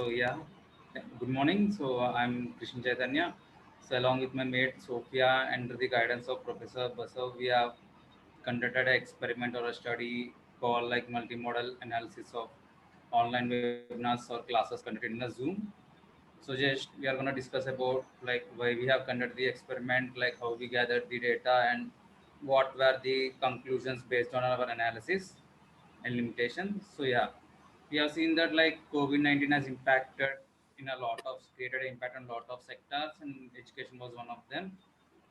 Yeah, good morning. I'm Krishna Chaitanya. So along with my mate Sophia, under the guidance of Professor Basav, we have conducted an experiment or a study called like multimodal analysis of online webinars or classes conducted in a Zoom. So just we are going to discuss about like why we have conducted the experiment, like how we gathered the data, and what were the conclusions based on our analysis and limitations. So yeah, we have seen that like COVID-19 has impacted in a lot of created an impact on a lot of sectors, and education was one of them.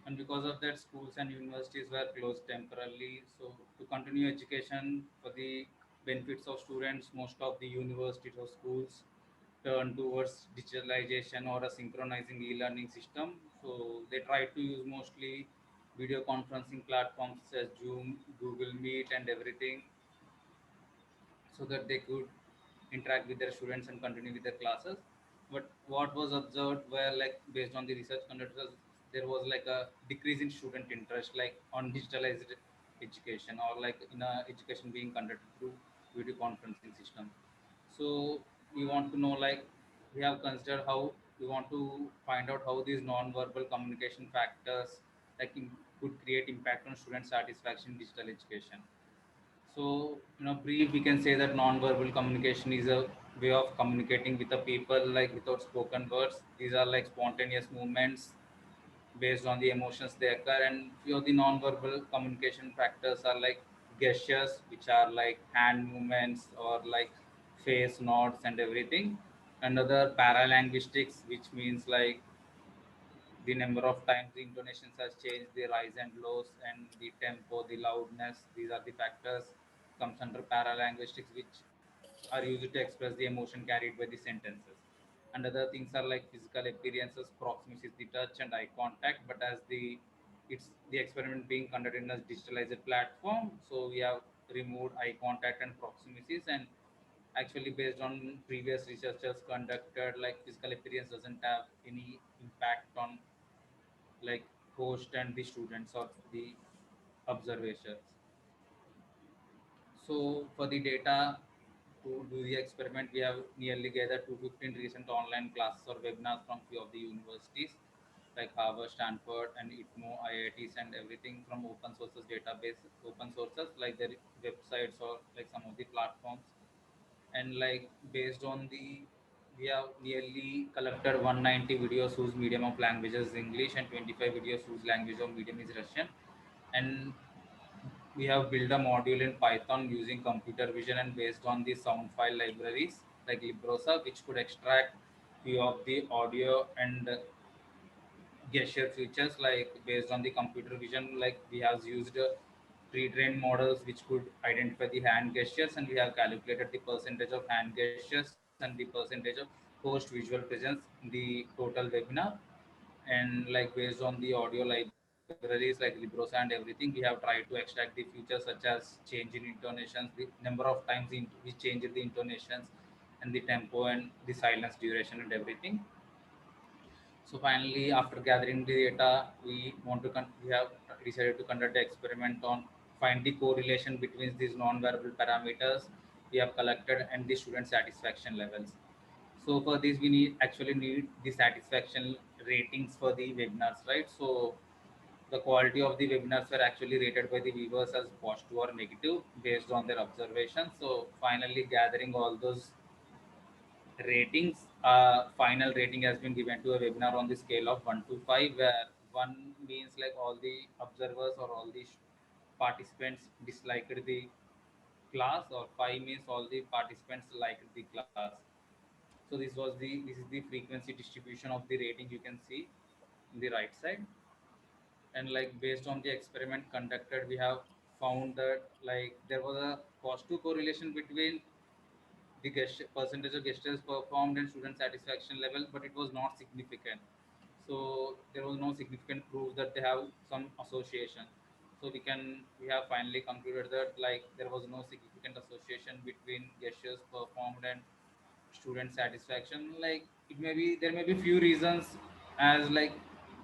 And because of that, schools and universities were closed temporarily. So to continue education for the benefits of students, most of the universities or schools turn towards digitalization or a synchronizing e-learning system. So they try to use mostly video conferencing platforms such as Zoom, Google Meet, and everything, so that they could interact with their students and continue with their classes. But what was observed were like based on the research conducted, there was like a decrease in student interest, like on digitalized education or like in a education being conducted through video conferencing system. So we want to know like we have considered how we want to find out how these non-verbal communication factors like could create impact on student satisfaction in digital education. So, brief, we can say that non-verbal communication is a way of communicating with the people, like without spoken words. These are like spontaneous movements based on the emotions they occur, and few of the non-verbal communication factors are like gestures, which are like hand movements or like face nods and everything. Another paralinguistics, which means like the number of times the intonations has changed, the rise and lows, and the tempo, the loudness. These are the factors comes under paralinguistics, which are used to express the emotion carried by the sentences. And other things are like physical appearances, proximity, the touch and eye contact. But as it's the experiment being conducted in a digitalized platform, so we have removed eye contact and proximities. And actually based on previous researchers conducted, like physical appearance doesn't have any impact on like host and the students or the observations. So for the data to do the experiment, we have nearly gathered 215 recent online classes or webinars from few of the universities like Harvard, Stanford, and ITMO, IITs, and everything from open sources database, open sources like their websites or like some of the platforms. And like based on the we have nearly collected 190 videos whose medium of language is English and 25 videos whose language of medium is Russian. And we have built a module in Python using computer vision and based on the sound file libraries like Librosa, which could extract few of the audio and gesture features like based on the computer vision. Like we have used pre-trained models which could identify the hand gestures, and we have calculated the percentage of hand gestures and the percentage of post visual presence in the total webinar. And like based on the audio libraries like Librosa and everything, we have tried to extract the features such as change in intonations, the number of times we change the intonations, and the tempo and the silence duration and everything. So finally, after gathering the data, we have decided to conduct the experiment on find the correlation between these non-verbal parameters we have collected and the student satisfaction levels. So for this, we need the satisfaction ratings for the webinars, right? So the quality of the webinars were actually rated by the viewers as positive or negative based on their observations. So finally, gathering all those ratings, final rating has been given to a webinar on the scale of 1 to 5, where 1 means like all the observers or all the participants disliked the class, or 5 means all the participants liked the class. So this is the frequency distribution of the rating you can see in the right side. And like based on the experiment conducted, we have found that like there was a positive correlation between the percentage of gestures performed and student satisfaction level, but it was not significant. So there was no significant proof that they have some association. So we have finally concluded that like there was no significant association between gestures performed and student satisfaction. Like it may be there may be few reasons, as like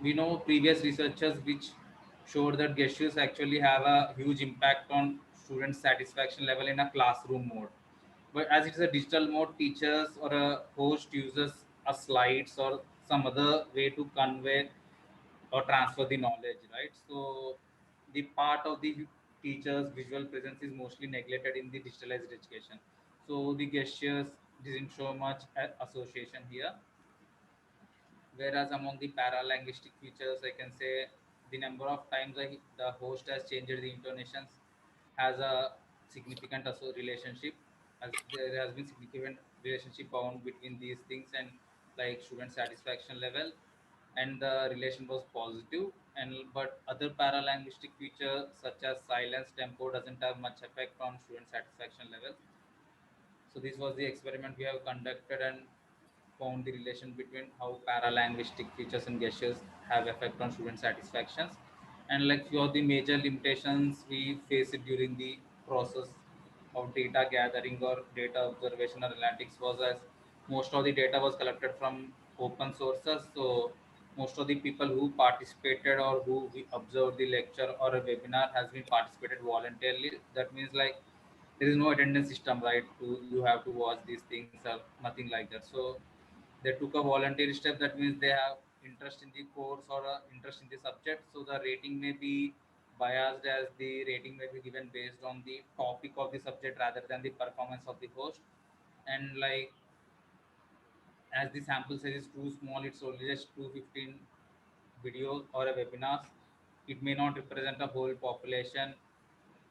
we know previous researchers which showed that gestures actually have a huge impact on student satisfaction level in a classroom mode. But as it's a digital mode, teachers or a host uses a slides or some other way to convey or transfer the knowledge, right? So the part of the teacher's visual presence is mostly neglected in the digitalized education. So the gestures didn't show much association here. Whereas among the paralinguistic features, I can say the number of times the host has changed the intonations has a significant relationship, as there has been significant relationship found between these things and like student satisfaction level, and the relation was positive. And but other paralinguistic features such as silence tempo doesn't have much effect on student satisfaction level. So this was the experiment we have conducted and found the relation between how paralinguistic features and gestures have effect on student satisfactions. And like few of the major limitations we face it during the process of data gathering or data observation or analytics was as most of the data was collected from open sources. So most of the people who participated or who we observed the lecture or a webinar has been participated voluntarily. That means like there is no attendance system, right? To you have to watch these things or nothing like that. So they took a voluntary step. That means they have interest in the course or interest in the subject. So the rating may be biased, as the rating may be given based on the topic of the subject rather than the performance of the host. And like as the sample size is too small, it's only just 215 videos or a webinars. It may not represent a whole population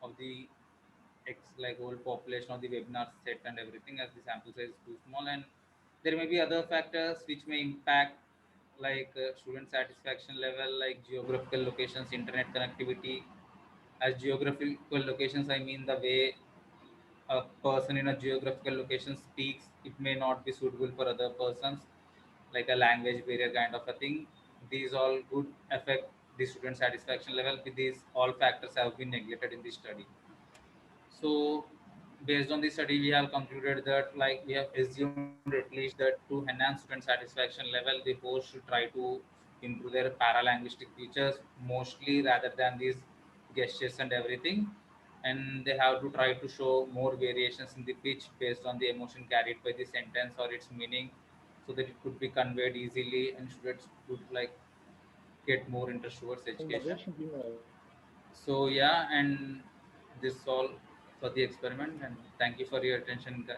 of the like whole population of the webinar set and everything, as the sample size is too small. And there may be other factors which may impact like student satisfaction level, like geographical locations, internet connectivity. As geographical locations, I mean the way a person in a geographical location speaks, it may not be suitable for other persons, like a language barrier kind of a thing. These all would affect the student satisfaction level. With these all factors have been neglected in the study. So, based on this study, we have concluded that, like, we have assumed at least that to enhance student satisfaction level, the host should try to improve their paralinguistic features mostly rather than these gestures and everything. And they have to try to show more variations in the pitch based on the emotion carried by the sentence or its meaning, so that it could be conveyed easily and students could like get more interest towards education. So yeah, and this all for the experiment, and thank you for your attention, guys.